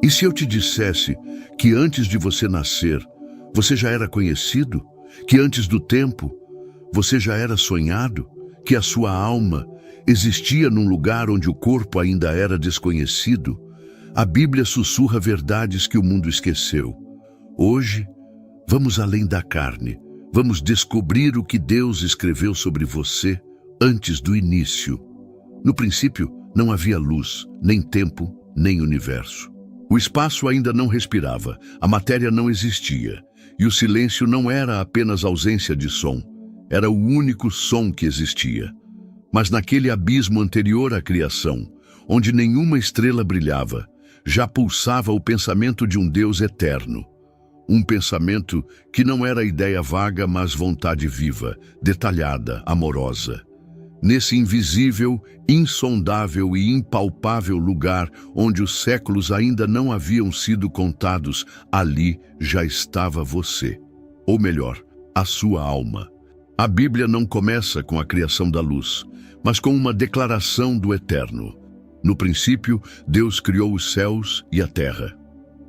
E se eu te dissesse que antes de você nascer, você já era conhecido? Que antes do tempo, você já era sonhado? Que a sua alma existia num lugar onde o corpo ainda era desconhecido? A Bíblia sussurra verdades que o mundo esqueceu. Hoje, vamos além da carne. Vamos descobrir o que Deus escreveu sobre você antes do início. No princípio, não havia luz, nem tempo, nem universo. O espaço ainda não respirava, a matéria não existia, e o silêncio não era apenas ausência de som, era o único som que existia. Mas naquele abismo anterior à criação, onde nenhuma estrela brilhava, já pulsava o pensamento de um Deus eterno. Um pensamento que não era ideia vaga, mas vontade viva, detalhada, amorosa. Nesse invisível, insondável e impalpável lugar onde os séculos ainda não haviam sido contados, ali já estava você. Ou melhor, a sua alma. A Bíblia não começa com a criação da luz, mas com uma declaração do eterno. No princípio, Deus criou os céus e a terra.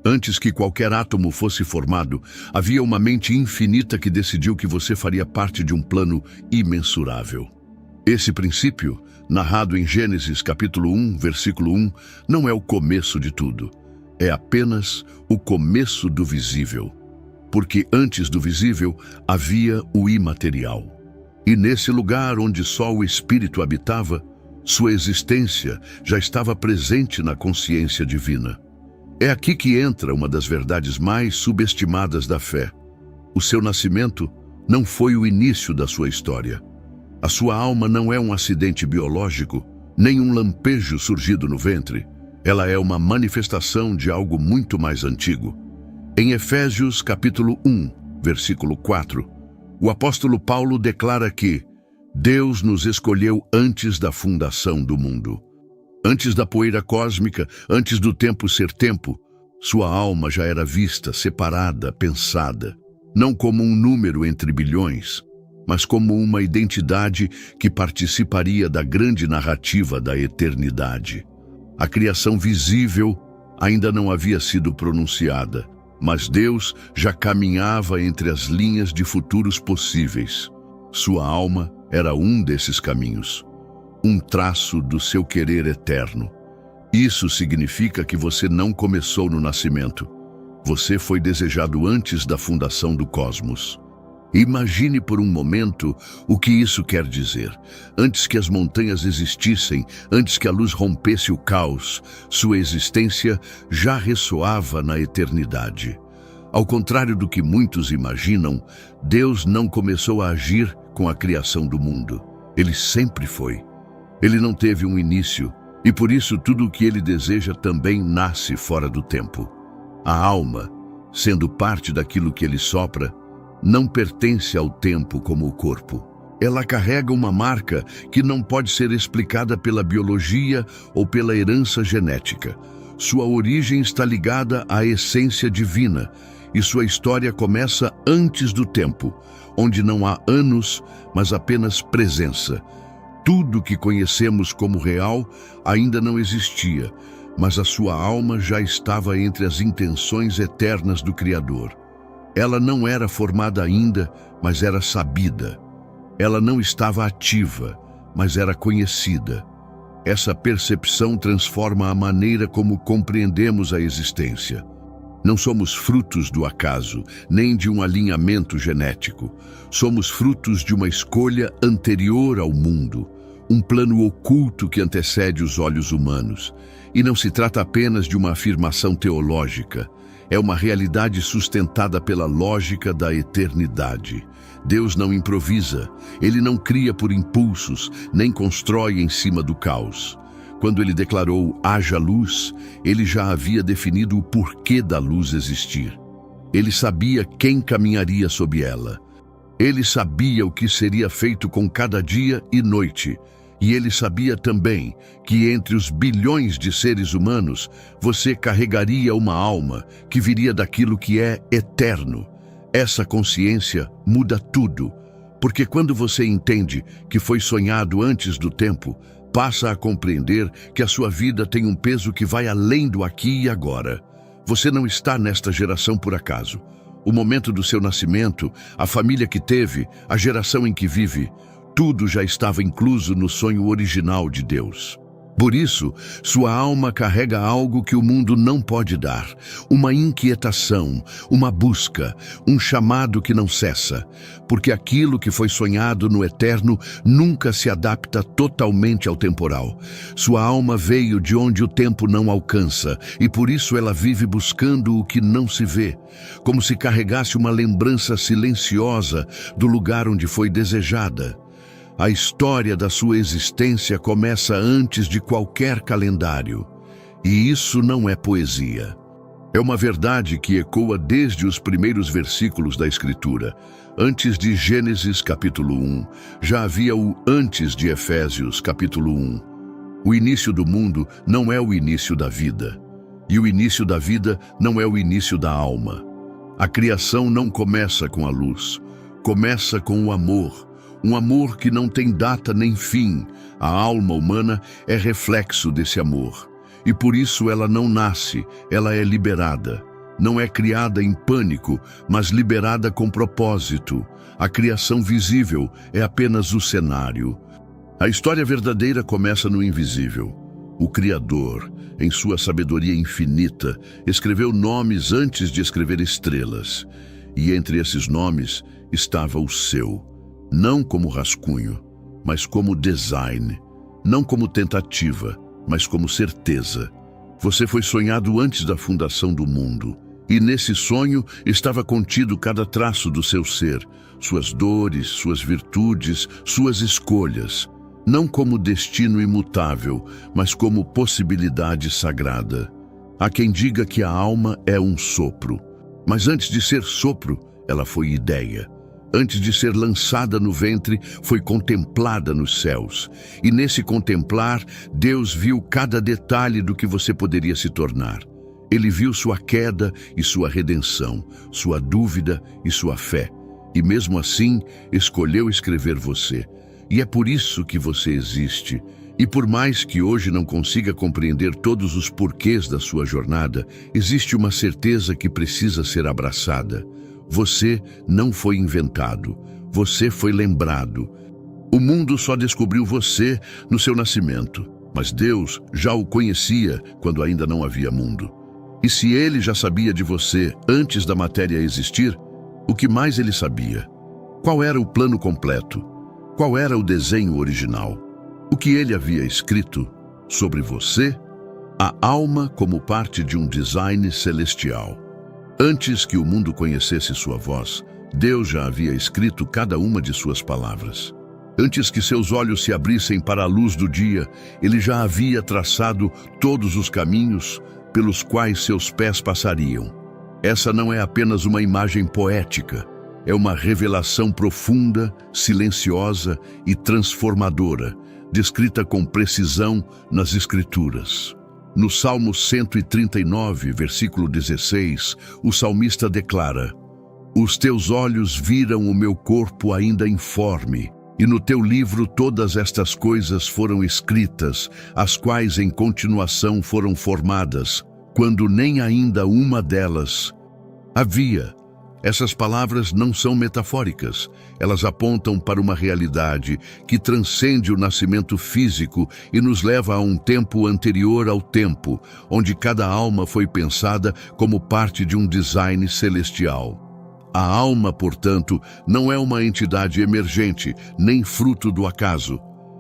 Antes que qualquer átomo fosse formado, havia uma mente infinita que decidiu que você faria parte de um plano imensurável. Esse princípio, narrado em Gênesis capítulo 1, versículo 1, não é o começo de tudo. É apenas o começo do visível. Porque antes do visível havia o imaterial. E nesse lugar onde só o Espírito habitava, sua existência já estava presente na consciência divina. É aqui que entra uma das verdades mais subestimadas da fé. O seu nascimento não foi o início da sua história. A sua alma não é um acidente biológico, nem um lampejo surgido no ventre. Ela é uma manifestação de algo muito mais antigo. Em Efésios capítulo 1, versículo 4, o apóstolo Paulo declara que Deus nos escolheu antes da fundação do mundo. Antes da poeira cósmica, antes do tempo ser tempo, sua alma já era vista, separada, pensada, não como um número entre bilhões, mas como uma identidade que participaria da grande narrativa da eternidade. A criação visível ainda não havia sido pronunciada, mas Deus já caminhava entre as linhas de futuros possíveis. Sua alma era um desses caminhos, um traço do seu querer eterno. Isso significa que você não começou no nascimento. Você foi desejado antes da fundação do cosmos. Imagine por um momento o que isso quer dizer. Antes que as montanhas existissem, antes que a luz rompesse o caos, sua existência já ressoava na eternidade. Ao contrário do que muitos imaginam, Deus não começou a agir com a criação do mundo. Ele sempre foi. Ele não teve um início, e por isso tudo o que ele deseja também nasce fora do tempo. A alma, sendo parte daquilo que ele sopra, não pertence ao tempo como o corpo. Ela carrega uma marca que não pode ser explicada pela biologia ou pela herança genética. Sua origem está ligada à essência divina, e sua história começa antes do tempo, onde não há anos, mas apenas presença. Tudo que conhecemos como real ainda não existia, mas a sua alma já estava entre as intenções eternas do Criador. Ela não era formada ainda, mas era sabida. Ela não estava ativa, mas era conhecida. Essa percepção transforma a maneira como compreendemos a existência. Não somos frutos do acaso, nem de um alinhamento genético. Somos frutos de uma escolha anterior ao mundo, um plano oculto que antecede os olhos humanos. E não se trata apenas de uma afirmação teológica. É uma realidade sustentada pela lógica da eternidade. Deus não improvisa, ele não cria por impulsos, nem constrói em cima do caos. Quando ele declarou haja luz, ele já havia definido o porquê da luz existir. Ele sabia quem caminharia sob ela. Ele sabia o que seria feito com cada dia e noite. E ele sabia também que entre os bilhões de seres humanos, você carregaria uma alma que viria daquilo que é eterno. Essa consciência muda tudo, porque quando você entende que foi sonhado antes do tempo, passa a compreender que a sua vida tem um peso que vai além do aqui e agora. Você não está nesta geração por acaso. O momento do seu nascimento, a família que teve, a geração em que vive, tudo já estava incluso no sonho original de Deus. Por isso, sua alma carrega algo que o mundo não pode dar, uma inquietação, uma busca, um chamado que não cessa, porque aquilo que foi sonhado no eterno nunca se adapta totalmente ao temporal. Sua alma veio de onde o tempo não alcança, e por isso ela vive buscando o que não se vê, como se carregasse uma lembrança silenciosa do lugar onde foi desejada. A história da sua existência começa antes de qualquer calendário. E isso não é poesia. É uma verdade que ecoa desde os primeiros versículos da Escritura. Antes de Gênesis capítulo 1, já havia o antes de Efésios capítulo 1. O início do mundo não é o início da vida. E o início da vida não é o início da alma. A criação não começa com a luz. Começa com o amor. Um amor que não tem data nem fim. A alma humana é reflexo desse amor. E por isso ela não nasce, ela é liberada. Não é criada em pânico, mas liberada com propósito. A criação visível é apenas o cenário. A história verdadeira começa no invisível. O Criador, em sua sabedoria infinita, escreveu nomes antes de escrever estrelas. E entre esses nomes estava o seu. Não como rascunho, mas como design. Não como tentativa, mas como certeza. Você foi sonhado antes da fundação do mundo. E nesse sonho estava contido cada traço do seu ser, suas dores, suas virtudes, suas escolhas. Não como destino imutável, mas como possibilidade sagrada. Há quem diga que a alma é um sopro. Mas antes de ser sopro, ela foi ideia. Antes de ser lançada no ventre, foi contemplada nos céus. E nesse contemplar, Deus viu cada detalhe do que você poderia se tornar. Ele viu sua queda e sua redenção, sua dúvida e sua fé. E mesmo assim, escolheu escrever você. E é por isso que você existe. E por mais que hoje não consiga compreender todos os porquês da sua jornada, existe uma certeza que precisa ser abraçada. Você não foi inventado, você foi lembrado. O mundo só descobriu você no seu nascimento, mas Deus já o conhecia quando ainda não havia mundo. E se Ele já sabia de você antes da matéria existir, o que mais Ele sabia? Qual era o plano completo? Qual era o desenho original? O que Ele havia escrito sobre você? A alma como parte de um design celestial. Antes que o mundo conhecesse sua voz, Deus já havia escrito cada uma de suas palavras. Antes que seus olhos se abrissem para a luz do dia, Ele já havia traçado todos os caminhos pelos quais seus pés passariam. Essa não é apenas uma imagem poética, é uma revelação profunda, silenciosa e transformadora, descrita com precisão nas Escrituras. No Salmo 139, versículo 16, o salmista declara: Os teus olhos viram o meu corpo ainda informe, e no teu livro todas estas coisas foram escritas, as quais em continuação foram formadas, quando nem ainda uma delas havia. Essas palavras não são metafóricas, elas apontam para uma realidade que transcende o nascimento físico e nos leva a um tempo anterior ao tempo, onde cada alma foi pensada como parte de um design celestial. A alma, portanto, não é uma entidade emergente, nem fruto do acaso.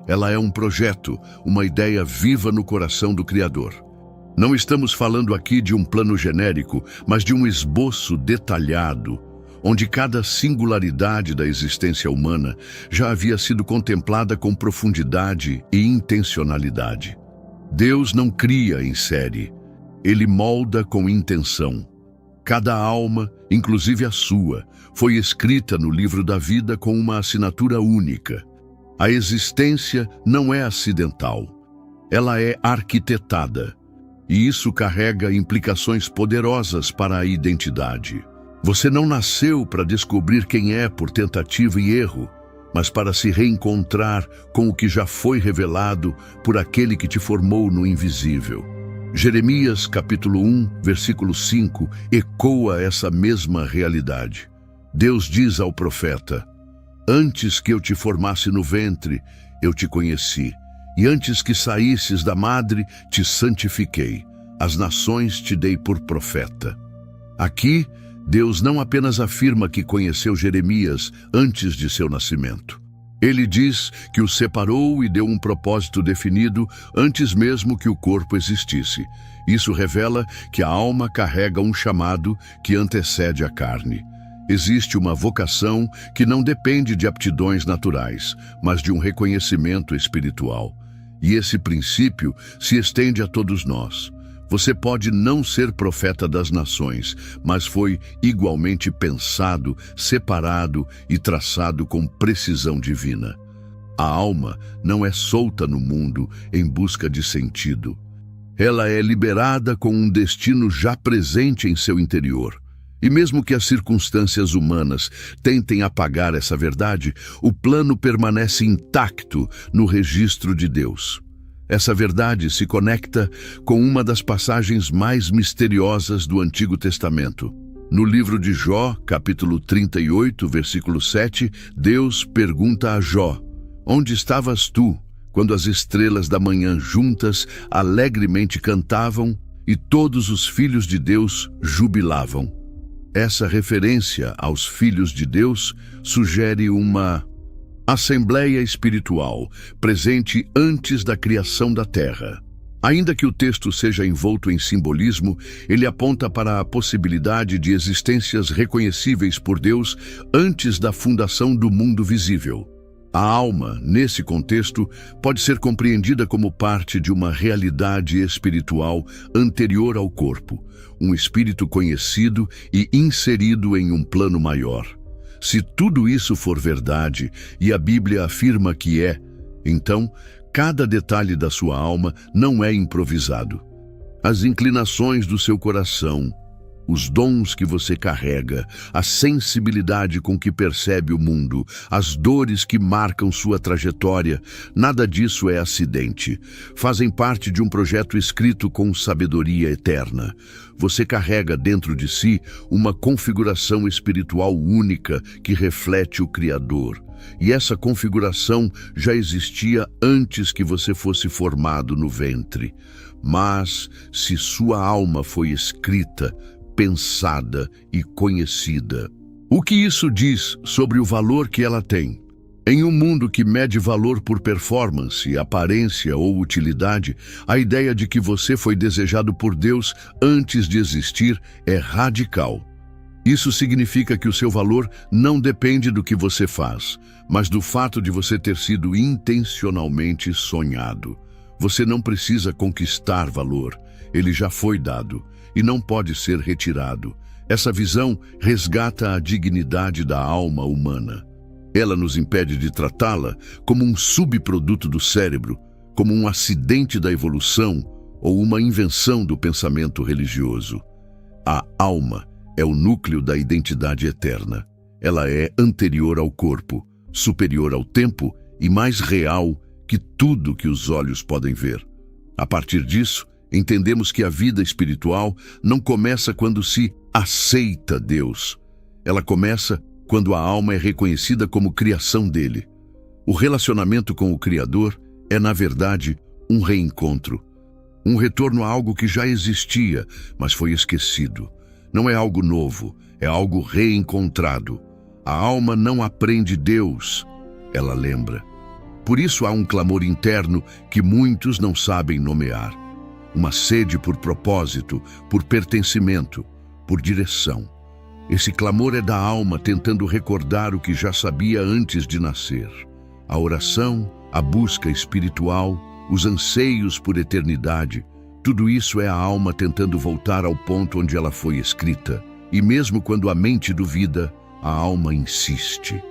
Ela é um projeto, uma ideia viva no coração do Criador. Não estamos falando aqui de um plano genérico, mas de um esboço detalhado, onde cada singularidade da existência humana já havia sido contemplada com profundidade e intencionalidade. Deus não cria em série, Ele molda com intenção. Cada alma, inclusive a sua, foi escrita no livro da vida com uma assinatura única. A existência não é acidental, ela é arquitetada. E isso carrega implicações poderosas para a identidade. Você não nasceu para descobrir quem é por tentativa e erro, mas para se reencontrar com o que já foi revelado por aquele que te formou no invisível. Jeremias, capítulo 1, versículo 5, ecoa essa mesma realidade. Deus diz ao profeta: antes que eu te formasse no ventre, eu te conheci, e antes que saísses da madre, te santifiquei. As nações te dei por profeta. Aqui, Deus não apenas afirma que conheceu Jeremias antes de seu nascimento. Ele diz que o separou e deu um propósito definido antes mesmo que o corpo existisse. Isso revela que a alma carrega um chamado que antecede a carne. Existe uma vocação que não depende de aptidões naturais, mas de um reconhecimento espiritual. E esse princípio se estende a todos nós. Você pode não ser profeta das nações, mas foi igualmente pensado, separado e traçado com precisão divina. A alma não é solta no mundo em busca de sentido. Ela é liberada com um destino já presente em seu interior. E mesmo que as circunstâncias humanas tentem apagar essa verdade, o plano permanece intacto no registro de Deus. Essa verdade se conecta com uma das passagens mais misteriosas do Antigo Testamento. No livro de Jó, capítulo 38, versículo 7, Deus pergunta a Jó: onde estavas tu, quando as estrelas da manhã juntas alegremente cantavam e todos os filhos de Deus jubilavam? Essa referência aos filhos de Deus sugere uma assembleia espiritual, presente antes da criação da terra. Ainda que o texto seja envolto em simbolismo, ele aponta para a possibilidade de existências reconhecíveis por Deus antes da fundação do mundo visível. A alma, nesse contexto, pode ser compreendida como parte de uma realidade espiritual anterior ao corpo, um espírito conhecido e inserido em um plano maior. Se tudo isso for verdade, e a Bíblia afirma que é, então, cada detalhe da sua alma não é improvisado. As inclinações do seu coração, os dons que você carrega, a sensibilidade com que percebe o mundo, as dores que marcam sua trajetória, nada disso é acidente. Fazem parte de um projeto escrito com sabedoria eterna. Você carrega dentro de si uma configuração espiritual única que reflete o Criador. E essa configuração já existia antes que você fosse formado no ventre. Mas, se sua alma foi escrita, pensada e conhecida, o que isso diz sobre o valor que ela tem? Em um mundo que mede valor por performance, aparência ou utilidade, a ideia de que você foi desejado por Deus antes de existir é radical. Isso significa que o seu valor não depende do que você faz, mas do fato de você ter sido intencionalmente sonhado. Você não precisa conquistar valor, ele já foi dado e não pode ser retirado. Essa visão resgata a dignidade da alma humana. Ela nos impede de tratá-la como um subproduto do cérebro, como um acidente da evolução ou uma invenção do pensamento religioso. A alma é o núcleo da identidade eterna. Ela é anterior ao corpo, superior ao tempo e mais real que tudo que os olhos podem ver. A partir disso, entendemos que a vida espiritual não começa quando se aceita Deus. Ela começa quando a alma é reconhecida como criação dele. O relacionamento com o Criador é, na verdade, um reencontro. Um retorno a algo que já existia, mas foi esquecido. Não é algo novo, é algo reencontrado. A alma não aprende Deus, ela lembra. Por isso há um clamor interno que muitos não sabem nomear. Uma sede por propósito, por pertencimento, por direção. Esse clamor é da alma tentando recordar o que já sabia antes de nascer. A oração, a busca espiritual, os anseios por eternidade, tudo isso é a alma tentando voltar ao ponto onde ela foi escrita. E mesmo quando a mente duvida, a alma insiste.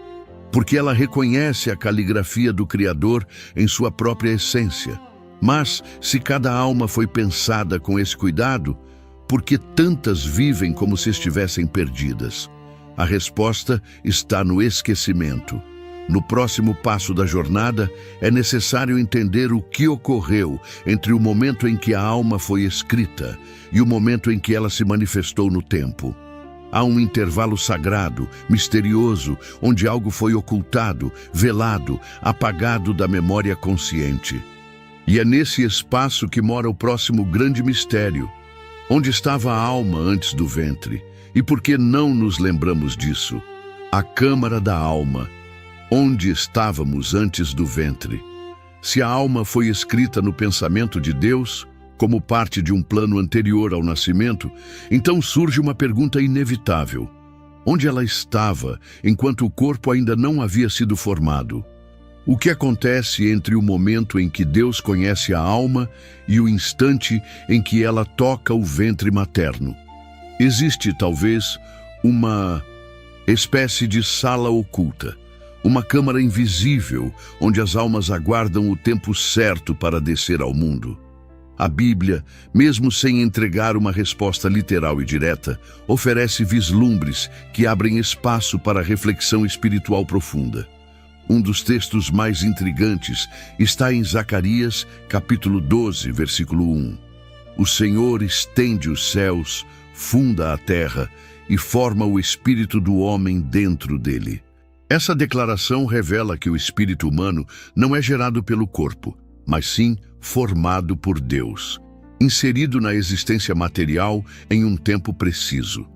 Porque ela reconhece a caligrafia do Criador em sua própria essência. Mas, se cada alma foi pensada com esse cuidado, por que tantas vivem como se estivessem perdidas? A resposta está no esquecimento. No próximo passo da jornada, é necessário entender o que ocorreu entre o momento em que a alma foi escrita e o momento em que ela se manifestou no tempo. Há um intervalo sagrado, misterioso, onde algo foi ocultado, velado, apagado da memória consciente. E é nesse espaço que mora o próximo grande mistério. Onde estava a alma antes do ventre? E por que não nos lembramos disso? A câmara da alma. Onde estávamos antes do ventre? Se a alma foi escrita no pensamento de Deus, como parte de um plano anterior ao nascimento, então surge uma pergunta inevitável. Onde ela estava enquanto o corpo ainda não havia sido formado? O que acontece entre o momento em que Deus conhece a alma e o instante em que ela toca o ventre materno? Existe, talvez, uma espécie de sala oculta, uma câmara invisível onde as almas aguardam o tempo certo para descer ao mundo. A Bíblia, mesmo sem entregar uma resposta literal e direta, oferece vislumbres que abrem espaço para reflexão espiritual profunda. Um dos textos mais intrigantes está em Zacarias, capítulo 12, versículo 1. O Senhor estende os céus, funda a terra e forma o espírito do homem dentro dele. Essa declaração revela que o espírito humano não é gerado pelo corpo, mas sim formado por Deus, inserido na existência material em um tempo preciso.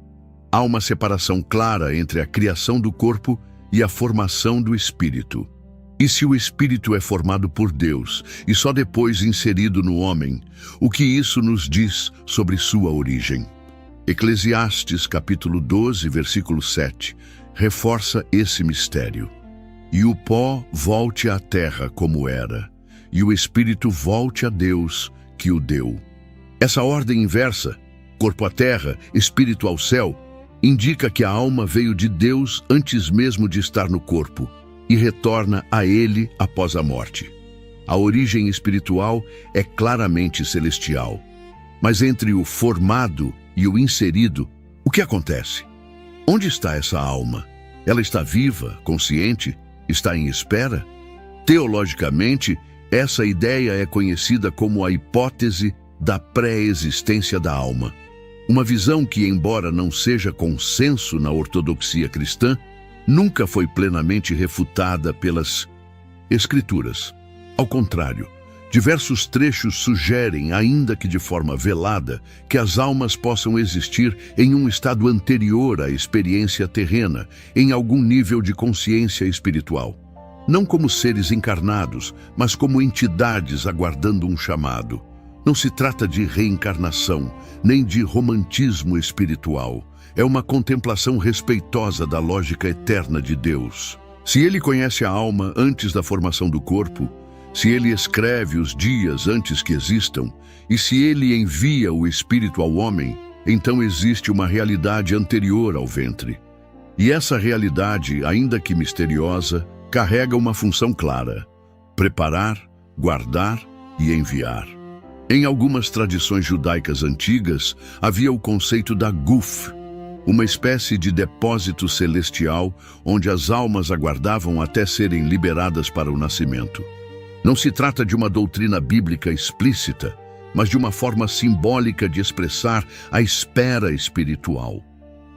Há uma separação clara entre a criação do corpo e a formação do espírito. E se o espírito é formado por Deus e só depois inserido no homem, o que isso nos diz sobre sua origem? Eclesiastes capítulo 12, versículo 7, reforça esse mistério. E o pó volte à terra como era, e o espírito volte a Deus que o deu. Essa ordem inversa, corpo à terra, espírito ao céu, indica que a alma veio de Deus antes mesmo de estar no corpo e retorna a Ele após a morte. A origem espiritual é claramente celestial. Mas entre o formado e o inserido, o que acontece? Onde está essa alma? Ela está viva, consciente? Está em espera? Teologicamente, essa ideia é conhecida como a hipótese da pré-existência da alma. Uma visão que, embora não seja consenso na ortodoxia cristã, nunca foi plenamente refutada pelas Escrituras. Ao contrário, diversos trechos sugerem, ainda que de forma velada, que as almas possam existir em um estado anterior à experiência terrena, em algum nível de consciência espiritual. Não como seres encarnados, mas como entidades aguardando um chamado. Não se trata de reencarnação, nem de romantismo espiritual. É uma contemplação respeitosa da lógica eterna de Deus. Se Ele conhece a alma antes da formação do corpo, se Ele escreve os dias antes que existam, e se Ele envia o Espírito ao homem, então existe uma realidade anterior ao ventre. E essa realidade, ainda que misteriosa, carrega uma função clara: preparar, guardar e enviar. Em algumas tradições judaicas antigas, havia o conceito da Guf, uma espécie de depósito celestial onde as almas aguardavam até serem liberadas para o nascimento. Não se trata de uma doutrina bíblica explícita, mas de uma forma simbólica de expressar a espera espiritual.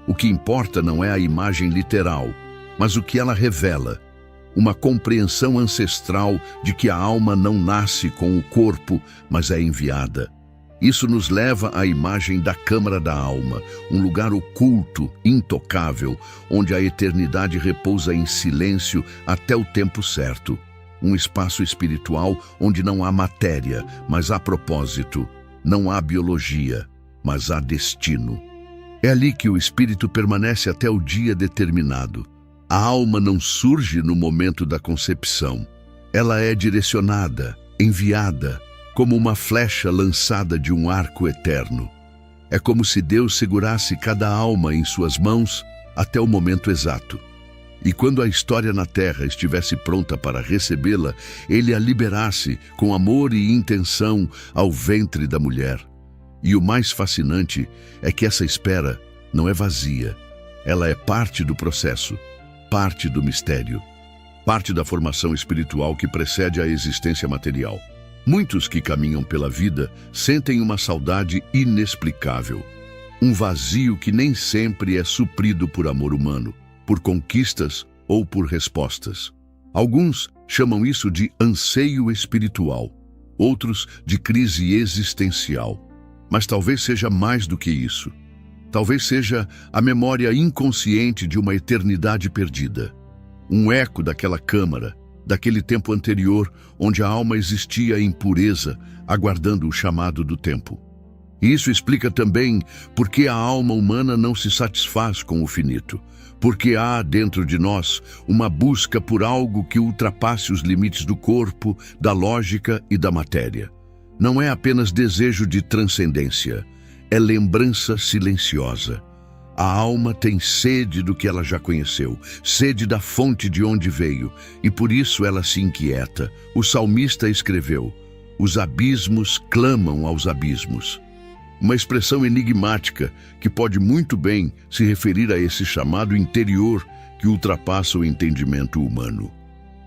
O que importa não é a imagem literal, mas o que ela revela: uma compreensão ancestral de que a alma não nasce com o corpo, mas é enviada. Isso nos leva à imagem da câmara da alma, um lugar oculto, intocável, onde a eternidade repousa em silêncio até o tempo certo. Um espaço espiritual onde não há matéria, mas há propósito. Não há biologia, mas há destino. É ali que o espírito permanece até o dia determinado. A alma não surge no momento da concepção. Ela é direcionada, enviada, como uma flecha lançada de um arco eterno. É como se Deus segurasse cada alma em suas mãos até o momento exato. E quando a história na terra estivesse pronta para recebê-la, Ele a liberasse com amor e intenção ao ventre da mulher. E o mais fascinante é que essa espera não é vazia. Ela é parte do processo, parte do mistério. parte da formação espiritual que precede a existência material. Muitos que caminham pela vida sentem uma saudade inexplicável, um vazio que nem sempre é suprido por amor humano, por conquistas ou por respostas. Alguns chamam isso de anseio espiritual, outros de crise existencial. Mas talvez seja mais do que isso. Talvez seja a memória inconsciente de uma eternidade perdida. Um eco daquela câmara, daquele tempo anterior onde a alma existia em pureza, aguardando o chamado do tempo. E isso explica também por que a alma humana não se satisfaz com o finito. Porque há dentro de nós uma busca por algo que ultrapasse os limites do corpo, da lógica e da matéria. Não é apenas desejo de transcendência, é lembrança silenciosa. A alma tem sede do que ela já conheceu, sede da fonte de onde veio, e por isso ela se inquieta. O salmista escreveu: "Os abismos clamam aos abismos." Uma expressão enigmática que pode muito bem se referir a esse chamado interior que ultrapassa o entendimento humano.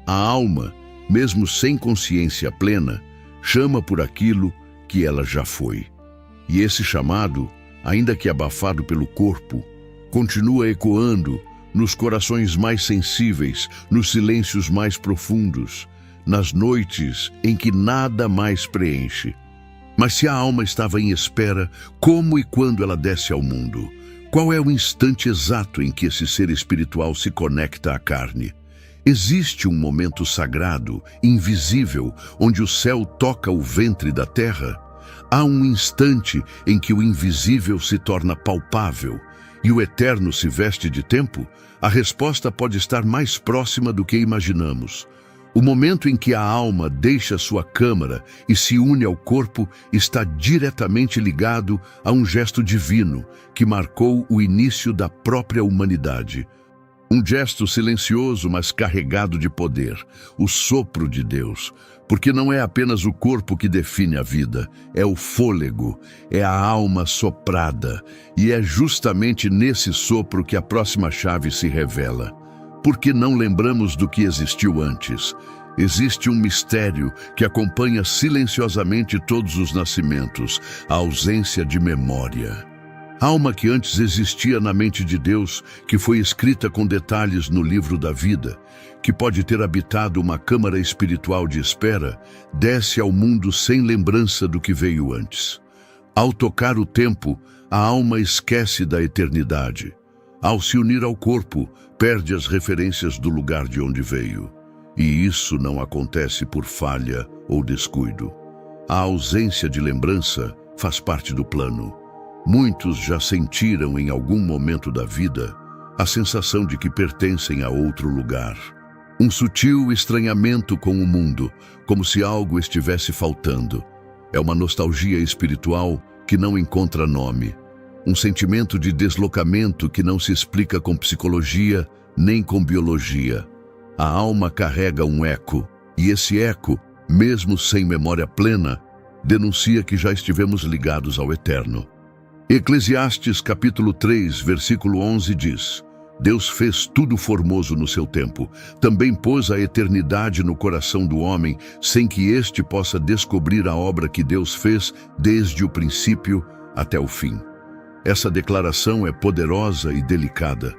A alma, mesmo sem consciência plena, chama por aquilo que ela já foi. E esse chamado, ainda que abafado pelo corpo, continua ecoando nos corações mais sensíveis, nos silêncios mais profundos, nas noites em que nada mais preenche. Mas se a alma estava em espera, como e quando ela desce ao mundo? Qual é o instante exato em que esse ser espiritual se conecta à carne? Existe um momento sagrado, invisível, onde o céu toca o ventre da terra? Há um instante em que o invisível se torna palpável e o eterno se veste de tempo? A resposta pode estar mais próxima do que imaginamos. O momento em que a alma deixa sua câmara e se une ao corpo está diretamente ligado a um gesto divino que marcou o início da própria humanidade. Um gesto silencioso, mas carregado de poder, o sopro de Deus. Porque não é apenas o corpo que define a vida, é o fôlego, é a alma soprada. E é justamente nesse sopro que a próxima chave se revela. Porque não lembramos do que existiu antes. Existe um mistério que acompanha silenciosamente todos os nascimentos, a ausência de memória. Alma que antes existia na mente de Deus, que foi escrita com detalhes no livro da vida, que pode ter habitado uma câmara espiritual de espera, desce ao mundo sem lembrança do que veio antes. Ao tocar o tempo, a alma esquece da eternidade. Ao se unir ao corpo, perde as referências do lugar de onde veio. E isso não acontece por falha ou descuido. A ausência de lembrança faz parte do plano. Muitos já sentiram em algum momento da vida a sensação de que pertencem a outro lugar. Um sutil estranhamento com o mundo, como se algo estivesse faltando. É uma nostalgia espiritual que não encontra nome. Um sentimento de deslocamento que não se explica com psicologia nem com biologia. A alma carrega um eco, e esse eco, mesmo sem memória plena, denuncia que já estivemos ligados ao eterno. Eclesiastes capítulo 3, versículo 11 diz: Deus fez tudo formoso no seu tempo, também pôs a eternidade no coração do homem, sem que este possa descobrir a obra que Deus fez desde o princípio até o fim. Essa declaração é poderosa e delicada.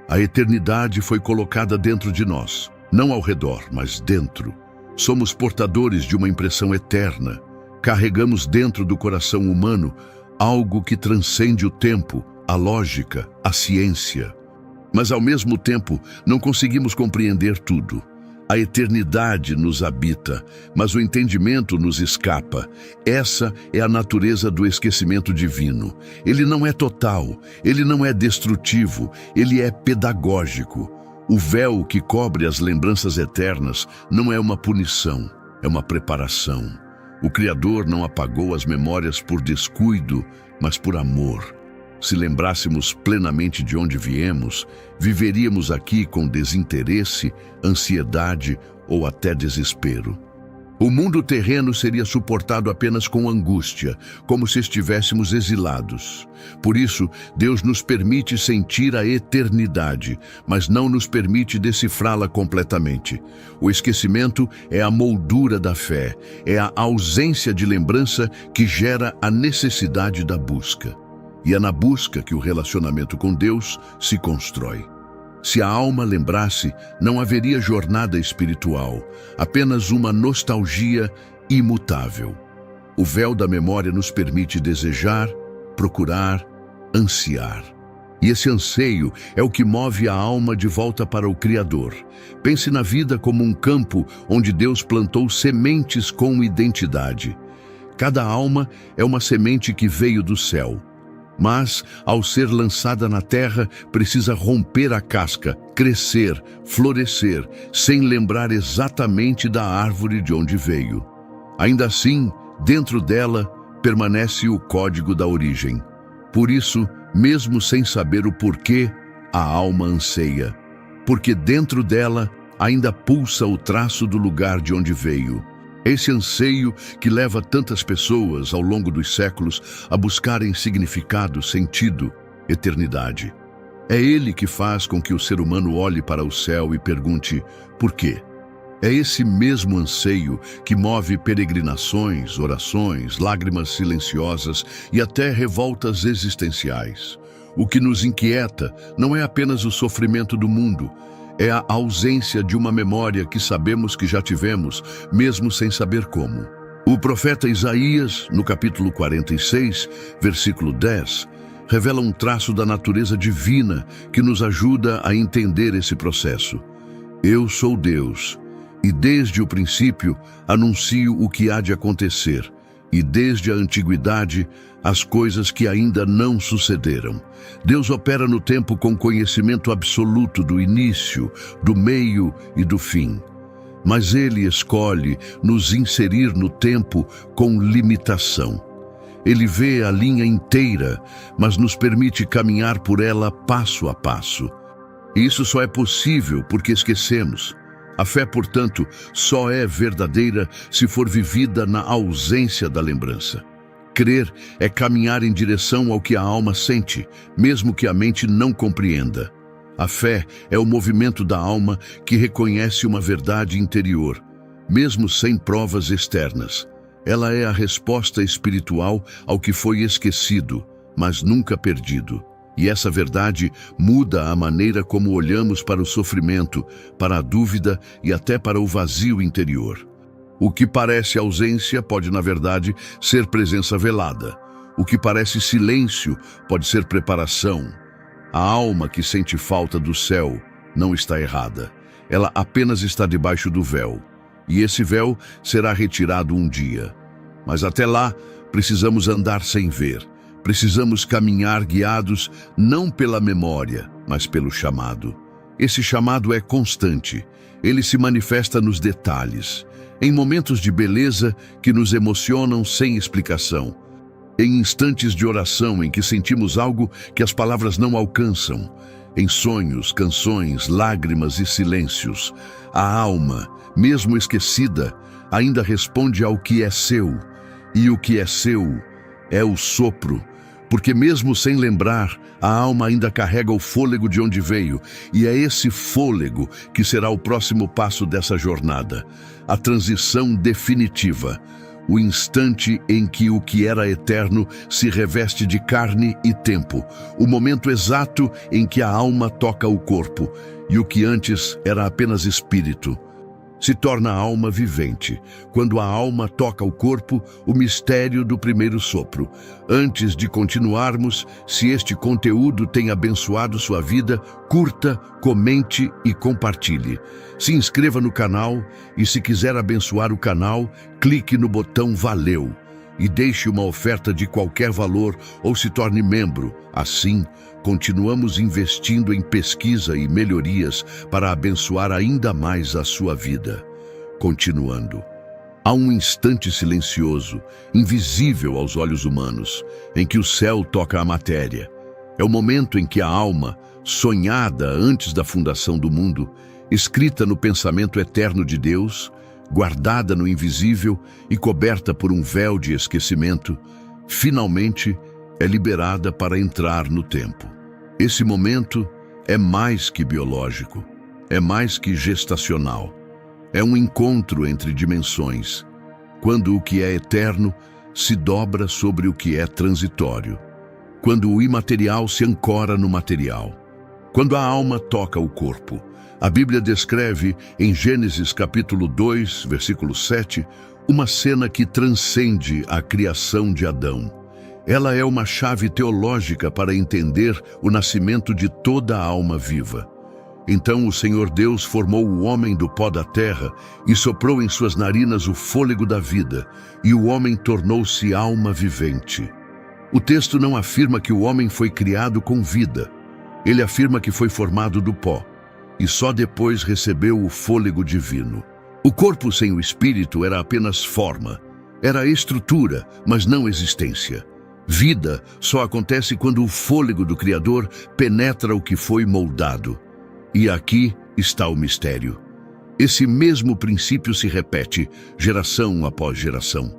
A eternidade foi colocada dentro de nós, não ao redor, mas dentro. Somos portadores de uma impressão eterna. Carregamos dentro do coração humano algo que transcende o tempo, a lógica, a ciência. Mas ao mesmo tempo, não conseguimos compreender tudo. A eternidade nos habita, mas o entendimento nos escapa. Essa é a natureza do esquecimento divino. Ele não é total, ele não é destrutivo, ele é pedagógico. O véu que cobre as lembranças eternas não é uma punição, é uma preparação. O Criador não apagou as memórias por descuido, mas por amor. Se lembrássemos plenamente de onde viemos, viveríamos aqui com desinteresse, ansiedade ou até desespero. O mundo terreno seria suportado apenas com angústia, como se estivéssemos exilados. Por isso, Deus nos permite sentir a eternidade, mas não nos permite decifrá-la completamente. O esquecimento é a moldura da fé, é a ausência de lembrança que gera a necessidade da busca. E é na busca que o relacionamento com Deus se constrói. Se a alma lembrasse, não haveria jornada espiritual, apenas uma nostalgia imutável. O véu da memória nos permite desejar, procurar, ansiar. E esse anseio é o que move a alma de volta para o Criador. Pense na vida como um campo onde Deus plantou sementes com identidade. Cada alma é uma semente que veio do céu. Mas, ao ser lançada na terra, precisa romper a casca, crescer, florescer, sem lembrar exatamente da árvore de onde veio. Ainda assim, dentro dela, permanece o código da origem. Por isso, mesmo sem saber o porquê, a alma anseia, porque dentro dela ainda pulsa o traço do lugar de onde veio. Esse anseio que leva tantas pessoas ao longo dos séculos a buscarem significado, sentido, eternidade. É ele que faz com que o ser humano olhe para o céu e pergunte por quê. É esse mesmo anseio que move peregrinações, orações, lágrimas silenciosas e até revoltas existenciais. O que nos inquieta não é apenas o sofrimento do mundo, é a ausência de uma memória que sabemos que já tivemos, mesmo sem saber como. O profeta Isaías, no capítulo 46, versículo 10, revela um traço da natureza divina que nos ajuda a entender esse processo. Eu sou Deus, e desde o princípio anuncio o que há de acontecer, e desde a antiguidade as coisas que ainda não sucederam. Deus opera no tempo com conhecimento absoluto do início, do meio e do fim. Mas Ele escolhe nos inserir no tempo com limitação. Ele vê a linha inteira, mas nos permite caminhar por ela passo a passo. E isso só é possível porque esquecemos. A fé, portanto, só é verdadeira se for vivida na ausência da lembrança. Crer é caminhar em direção ao que a alma sente, mesmo que a mente não compreenda. A fé é o movimento da alma que reconhece uma verdade interior, mesmo sem provas externas. Ela é a resposta espiritual ao que foi esquecido, mas nunca perdido. E essa verdade muda a maneira como olhamos para o sofrimento, para a dúvida e até para o vazio interior. O que parece ausência pode, na verdade, ser presença velada. O que parece silêncio pode ser preparação. A alma que sente falta do céu não está errada. Ela apenas está debaixo do véu. E esse véu será retirado um dia. Mas até lá, precisamos andar sem ver. Precisamos caminhar guiados não pela memória, mas pelo chamado. Esse chamado é constante. Ele se manifesta nos detalhes, em momentos de beleza que nos emocionam sem explicação, em instantes de oração em que sentimos algo que as palavras não alcançam, em sonhos, canções, lágrimas e silêncios. A alma, mesmo esquecida, ainda responde ao que é seu, e o que é seu é o sopro, porque mesmo sem lembrar, a alma ainda carrega o fôlego de onde veio, e é esse fôlego que será o próximo passo dessa jornada, a transição definitiva, o instante em que o que era eterno se reveste de carne e tempo, o momento exato em que a alma toca o corpo, e o que antes era apenas espírito se torna alma vivente. Quando a alma toca o corpo, o mistério do primeiro sopro. Antes de continuarmos, se este conteúdo tem abençoado sua vida, curta, comente e compartilhe. Se inscreva no canal e, se quiser abençoar o canal, clique no botão Valeu e deixe uma oferta de qualquer valor ou se torne membro. Assim, continuamos investindo em pesquisa e melhorias para abençoar ainda mais a sua vida. Continuando. Há um instante silencioso, invisível aos olhos humanos, em que o céu toca a matéria. É o momento em que a alma, sonhada antes da fundação do mundo, escrita no pensamento eterno de Deus, guardada no invisível e coberta por um véu de esquecimento, finalmente é liberada para entrar no tempo. Esse momento é mais que biológico, é mais que gestacional. É um encontro entre dimensões, quando o que é eterno se dobra sobre o que é transitório, quando o imaterial se ancora no material, quando a alma toca o corpo. A Bíblia descreve, em Gênesis capítulo 2, versículo 7, uma cena que transcende a criação de Adão. Ela é uma chave teológica para entender o nascimento de toda a alma viva. Então o Senhor Deus formou o homem do pó da terra e soprou em suas narinas o fôlego da vida, e o homem tornou-se alma vivente. O texto não afirma que o homem foi criado com vida. Ele afirma que foi formado do pó, e só depois recebeu o fôlego divino. O corpo sem o espírito era apenas forma, era estrutura, mas não existência. Vida só acontece quando o fôlego do Criador penetra o que foi moldado. E aqui está o mistério. Esse mesmo princípio se repete, geração após geração.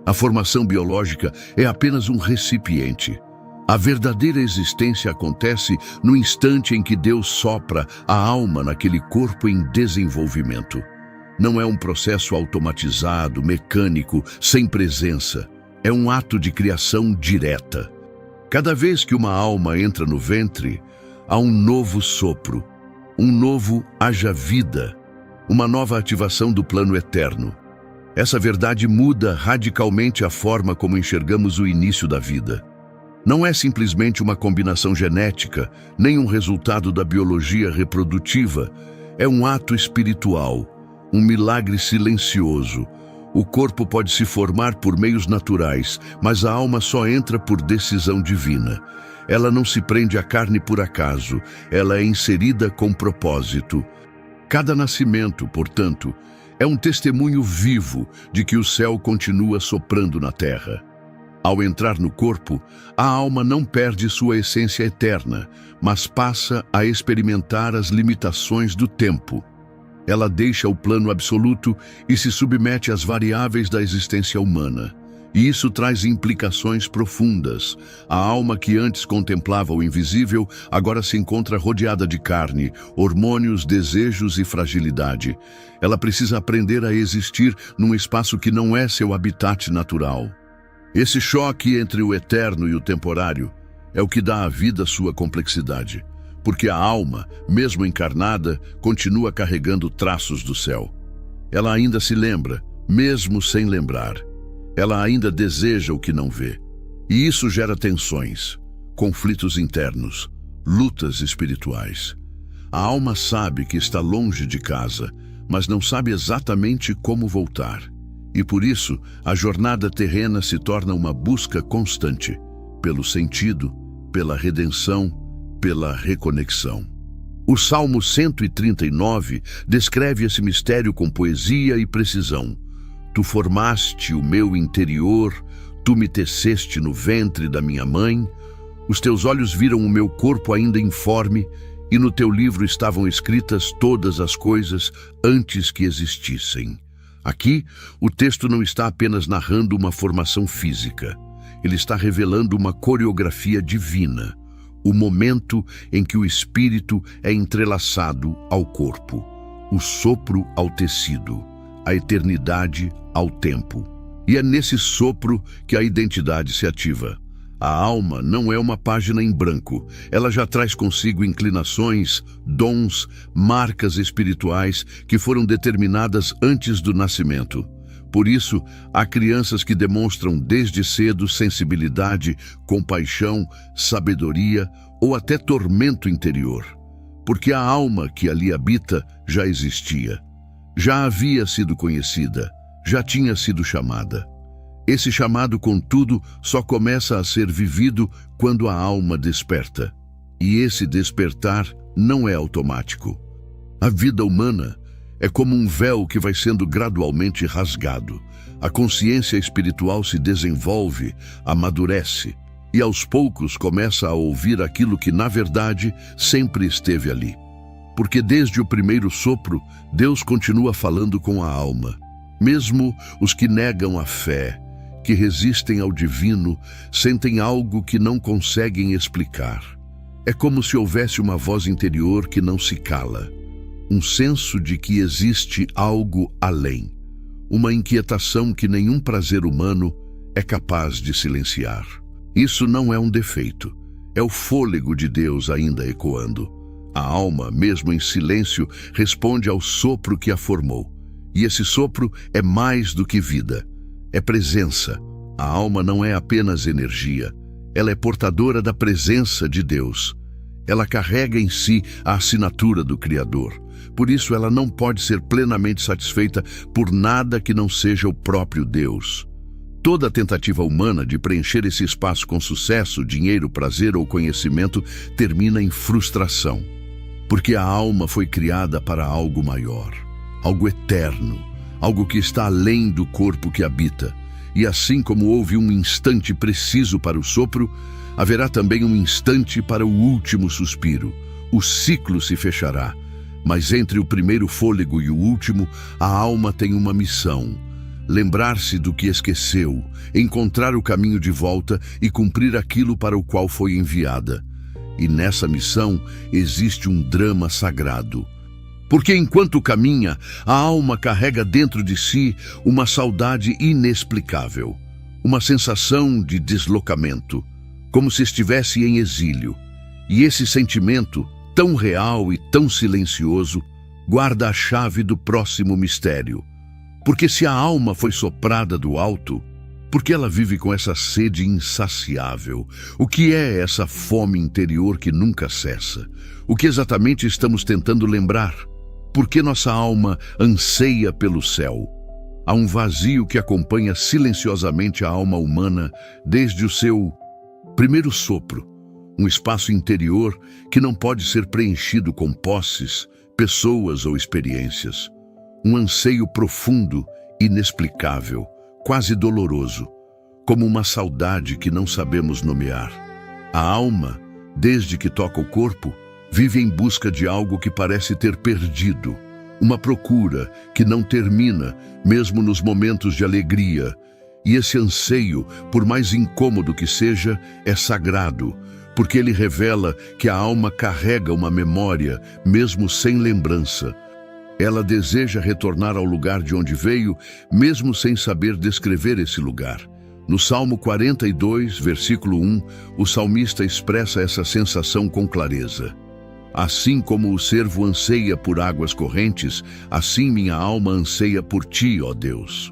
A formação biológica é apenas um recipiente. A verdadeira existência acontece no instante em que Deus sopra a alma naquele corpo em desenvolvimento. Não é um processo automatizado, mecânico, sem presença. É um ato de criação direta. Cada vez que uma alma entra no ventre, há um novo sopro, um novo haja vida, uma nova ativação do plano eterno. Essa verdade muda radicalmente a forma como enxergamos o início da vida. Não é simplesmente uma combinação genética, nem um resultado da biologia reprodutiva. É um ato espiritual, um milagre silencioso. O corpo pode se formar por meios naturais, mas a alma só entra por decisão divina. Ela não se prende à carne por acaso, ela é inserida com propósito. Cada nascimento, portanto, é um testemunho vivo de que o céu continua soprando na terra. Ao entrar no corpo, a alma não perde sua essência eterna, mas passa a experimentar as limitações do tempo. Ela deixa o plano absoluto e se submete às variáveis da existência humana. E isso traz implicações profundas. A alma que antes contemplava o invisível, agora se encontra rodeada de carne, hormônios, desejos e fragilidade. Ela precisa aprender a existir num espaço que não é seu habitat natural. Esse choque entre o eterno e o temporário é o que dá à vida sua complexidade, porque a alma, mesmo encarnada, continua carregando traços do céu. Ela ainda se lembra, mesmo sem lembrar. Ela ainda deseja o que não vê. E isso gera tensões, conflitos internos, lutas espirituais. A alma sabe que está longe de casa, mas não sabe exatamente como voltar. E por isso, a jornada terrena se torna uma busca constante, pelo sentido, pela redenção, pela reconexão. O Salmo 139 descreve esse mistério com poesia e precisão. Tu formaste o meu interior, tu me teceste no ventre da minha mãe, os teus olhos viram o meu corpo ainda informe, e no teu livro estavam escritas todas as coisas antes que existissem. Aqui, o texto não está apenas narrando uma formação física. Ele está revelando uma coreografia divina, o momento em que o espírito é entrelaçado ao corpo, o sopro ao tecido, a eternidade ao tempo. E é nesse sopro que a identidade se ativa. A alma não é uma página em branco. Ela já traz consigo inclinações, dons, marcas espirituais que foram determinadas antes do nascimento. Por isso, há crianças que demonstram desde cedo sensibilidade, compaixão, sabedoria ou até tormento interior. Porque a alma que ali habita já existia. Já havia sido conhecida, já tinha sido chamada. Esse chamado, contudo, só começa a ser vivido quando a alma desperta. E esse despertar não é automático. A vida humana é como um véu que vai sendo gradualmente rasgado. A consciência espiritual se desenvolve, amadurece, e aos poucos começa a ouvir aquilo que, na verdade, sempre esteve ali. Porque desde o primeiro sopro, Deus continua falando com a alma. Mesmo os que negam a fé, que resistem ao divino, sentem algo que não conseguem explicar. É como se houvesse uma voz interior que não se cala, um senso de que existe algo além, uma inquietação que nenhum prazer humano é capaz de silenciar. Isso não é um defeito, é o fôlego de Deus ainda ecoando. A alma, mesmo em silêncio, responde ao sopro que a formou. E esse sopro é mais do que vida, é presença. A alma não é apenas energia, ela é portadora da presença de Deus. Ela carrega em si a assinatura do Criador. Por isso ela não pode ser plenamente satisfeita por nada que não seja o próprio Deus. Toda tentativa humana de preencher esse espaço com sucesso, dinheiro, prazer ou conhecimento termina em frustração. Porque a alma foi criada para algo maior, algo eterno, algo que está além do corpo que habita. E assim como houve um instante preciso para o sopro, haverá também um instante para o último suspiro. O ciclo se fechará, mas entre o primeiro fôlego e o último, a alma tem uma missão: lembrar-se do que esqueceu, encontrar o caminho de volta e cumprir aquilo para o qual foi enviada. E nessa missão existe um drama sagrado. Porque enquanto caminha, a alma carrega dentro de si uma saudade inexplicável, uma sensação de deslocamento, como se estivesse em exílio. E esse sentimento, tão real e tão silencioso, guarda a chave do próximo mistério. Porque se a alma foi soprada do alto, por que ela vive com essa sede insaciável? O que é essa fome interior que nunca cessa? O que exatamente estamos tentando lembrar? Por que nossa alma anseia pelo céu? Há um vazio que acompanha silenciosamente a alma humana desde o seu primeiro sopro, um espaço interior que não pode ser preenchido com posses, pessoas ou experiências. Um anseio profundo, inexplicável, quase doloroso, como uma saudade que não sabemos nomear. A alma, desde que toca o corpo, vive em busca de algo que parece ter perdido, uma procura que não termina, mesmo nos momentos de alegria. E esse anseio, por mais incômodo que seja, é sagrado, porque ele revela que a alma carrega uma memória, mesmo sem lembrança. Ela deseja retornar ao lugar de onde veio, mesmo sem saber descrever esse lugar. No Salmo 42, versículo 1, o salmista expressa essa sensação com clareza. Assim como o cervo anseia por águas correntes, assim minha alma anseia por ti, ó Deus.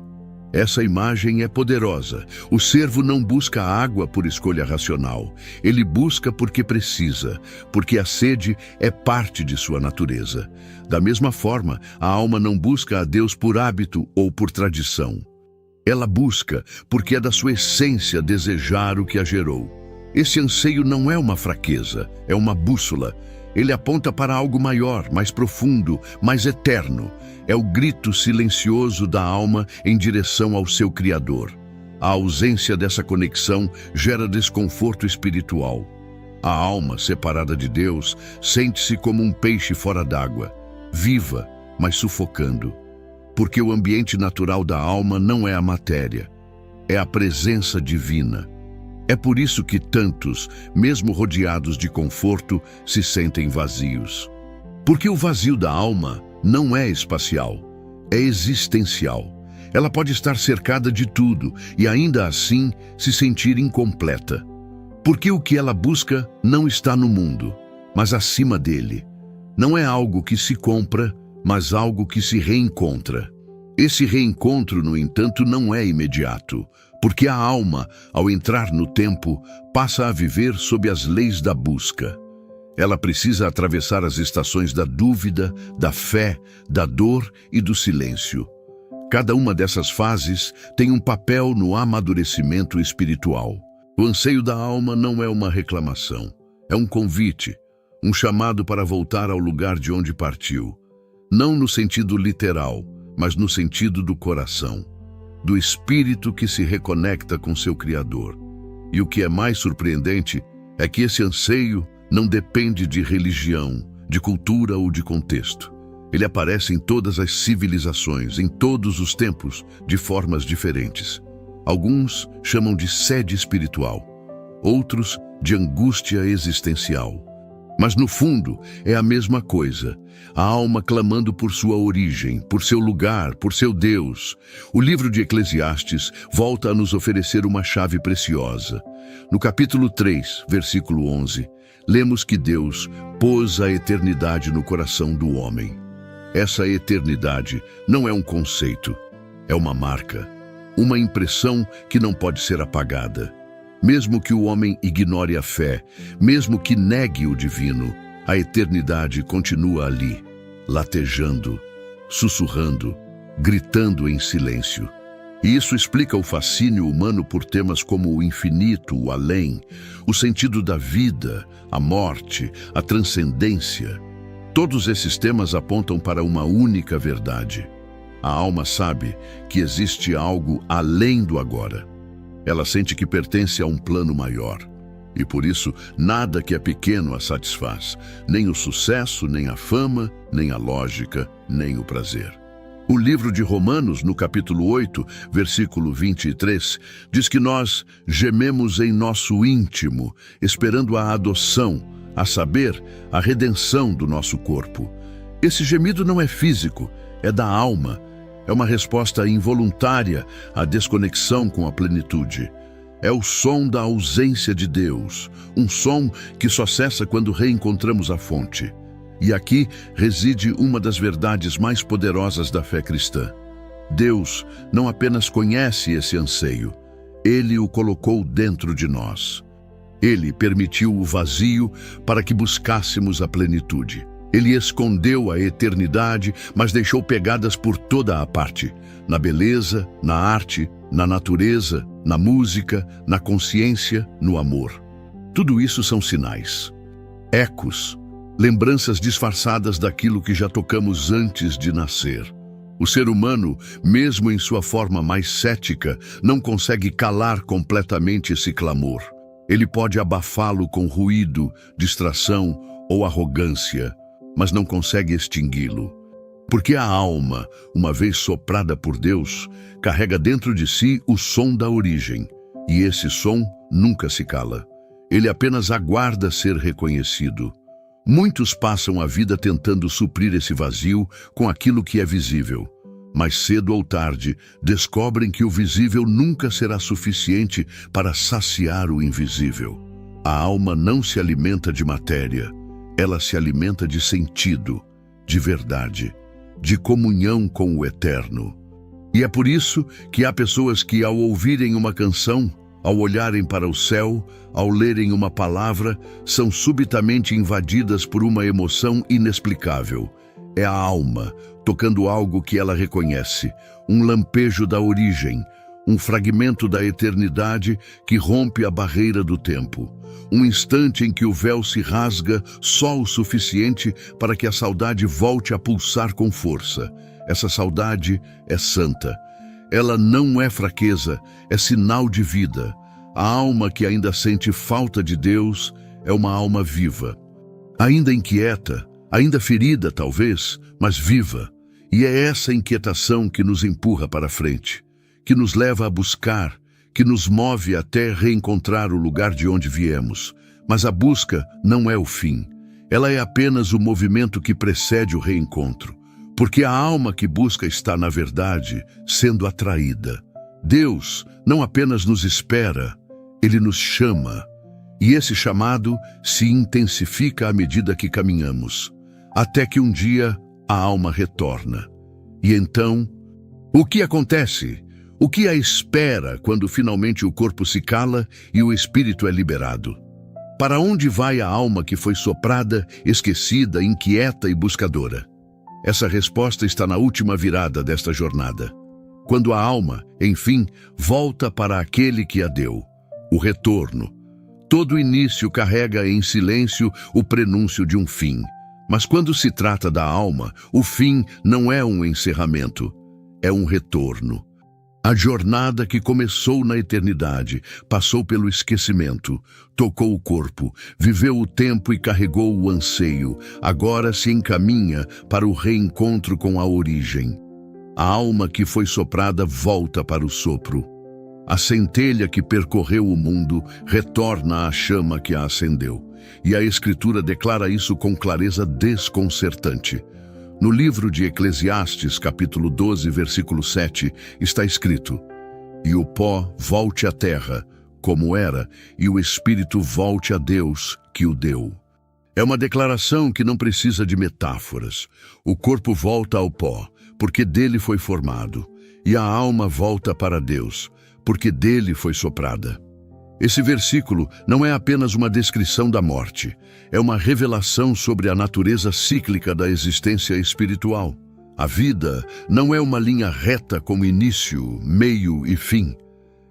Essa imagem é poderosa. O cervo não busca água por escolha racional. Ele busca porque precisa, porque a sede é parte de sua natureza. Da mesma forma, a alma não busca a Deus por hábito ou por tradição. Ela busca porque é da sua essência desejar o que a gerou. Esse anseio não é uma fraqueza, é uma bússola. Ele aponta para algo maior, mais profundo, mais eterno. É o grito silencioso da alma em direção ao seu Criador. A ausência dessa conexão gera desconforto espiritual. A alma, separada de Deus, sente-se como um peixe fora d'água, viva, mas sufocando. Porque o ambiente natural da alma não é a matéria, é a presença divina. É por isso que tantos, mesmo rodeados de conforto, se sentem vazios. Porque o vazio da alma não é espacial, é existencial. Ela pode estar cercada de tudo e ainda assim se sentir incompleta. Porque o que ela busca não está no mundo, mas acima dele. Não é algo que se compra, mas algo que se reencontra. Esse reencontro, no entanto, não é imediato, porque a alma, ao entrar no tempo, passa a viver sob as leis da busca. Ela precisa atravessar as estações da dúvida, da fé, da dor e do silêncio. Cada uma dessas fases tem um papel no amadurecimento espiritual. O anseio da alma não é uma reclamação, é um convite, um chamado para voltar ao lugar de onde partiu. Não no sentido literal, mas no sentido do coração, do espírito que se reconecta com seu Criador. E o que é mais surpreendente é que esse anseio não depende de religião, de cultura ou de contexto. Ele aparece em todas as civilizações, em todos os tempos, de formas diferentes. Alguns chamam de sede espiritual, outros de angústia existencial. Mas no fundo é a mesma coisa, a alma clamando por sua origem, por seu lugar, por seu Deus. O livro de Eclesiastes volta a nos oferecer uma chave preciosa. No capítulo 3, versículo 11, lemos que Deus pôs a eternidade no coração do homem. Essa eternidade não é um conceito, é uma marca, uma impressão que não pode ser apagada. Mesmo que o homem ignore a fé, mesmo que negue o divino, a eternidade continua ali, latejando, sussurrando, gritando em silêncio. E isso explica o fascínio humano por temas como o infinito, o além, o sentido da vida, a morte, a transcendência. Todos esses temas apontam para uma única verdade. A alma sabe que existe algo além do agora. Ela sente que pertence a um plano maior. E por isso, nada que é pequeno a satisfaz. Nem o sucesso, nem a fama, nem a lógica, nem o prazer. O livro de Romanos, no capítulo 8, versículo 23, diz que nós gememos em nosso íntimo, esperando a adoção, a saber, a redenção do nosso corpo. Esse gemido não é físico, é da alma. É uma resposta involuntária à desconexão com a plenitude. É o som da ausência de Deus, um som que só cessa quando reencontramos a fonte. E aqui reside uma das verdades mais poderosas da fé cristã. Deus não apenas conhece esse anseio, Ele o colocou dentro de nós. Ele permitiu o vazio para que buscássemos a plenitude. Ele escondeu a eternidade, mas deixou pegadas por toda a parte, na beleza, na arte, na natureza, na música, na consciência, no amor. Tudo isso são sinais, ecos, lembranças disfarçadas daquilo que já tocamos antes de nascer. O ser humano, mesmo em sua forma mais cética, não consegue calar completamente esse clamor. Ele pode abafá-lo com ruído, distração ou arrogância, mas não consegue extingui-lo. Porque a alma, uma vez soprada por Deus, carrega dentro de si o som da origem, e esse som nunca se cala. Ele apenas aguarda ser reconhecido. Muitos passam a vida tentando suprir esse vazio com aquilo que é visível, mas cedo ou tarde descobrem que o visível nunca será suficiente para saciar o invisível. A alma não se alimenta de matéria, ela se alimenta de sentido, de verdade, de comunhão com o eterno. E é por isso que há pessoas que, ao ouvirem uma canção, ao olharem para o céu, ao lerem uma palavra, são subitamente invadidas por uma emoção inexplicável. É a alma, tocando algo que ela reconhece, um lampejo da origem, um fragmento da eternidade que rompe a barreira do tempo. Um instante em que o véu se rasga só o suficiente para que a saudade volte a pulsar com força. Essa saudade é santa. Ela não é fraqueza, é sinal de vida. A alma que ainda sente falta de Deus é uma alma viva. Ainda inquieta, ainda ferida talvez, mas viva. E é essa inquietação que nos empurra para frente, que nos leva a buscar, que nos move até reencontrar o lugar de onde viemos. Mas a busca não é o fim. Ela é apenas o movimento que precede o reencontro. Porque a alma que busca está, na verdade, sendo atraída. Deus não apenas nos espera, Ele nos chama. E esse chamado se intensifica à medida que caminhamos, até que um dia a alma retorna. E então, o que acontece? O que a espera quando finalmente o corpo se cala e o espírito é liberado? Para onde vai a alma que foi soprada, esquecida, inquieta e buscadora? Essa resposta está na última virada desta jornada. Quando a alma, enfim, volta para aquele que a deu, o retorno. Todo início carrega em silêncio o prenúncio de um fim. Mas quando se trata da alma, o fim não é um encerramento, é um retorno. A jornada que começou na eternidade, passou pelo esquecimento, tocou o corpo, viveu o tempo e carregou o anseio, agora se encaminha para o reencontro com a origem. A alma que foi soprada volta para o sopro. A centelha que percorreu o mundo retorna à chama que a acendeu. E a Escritura declara isso com clareza desconcertante. No livro de Eclesiastes, capítulo 12, versículo 7, está escrito: "E o pó volte à terra, como era, e o espírito volte a Deus, que o deu." É uma declaração que não precisa de metáforas. O corpo volta ao pó, porque dele foi formado, e a alma volta para Deus, porque dele foi soprada. Esse versículo não é apenas uma descrição da morte, é uma revelação sobre a natureza cíclica da existência espiritual. A vida não é uma linha reta com início, meio e fim.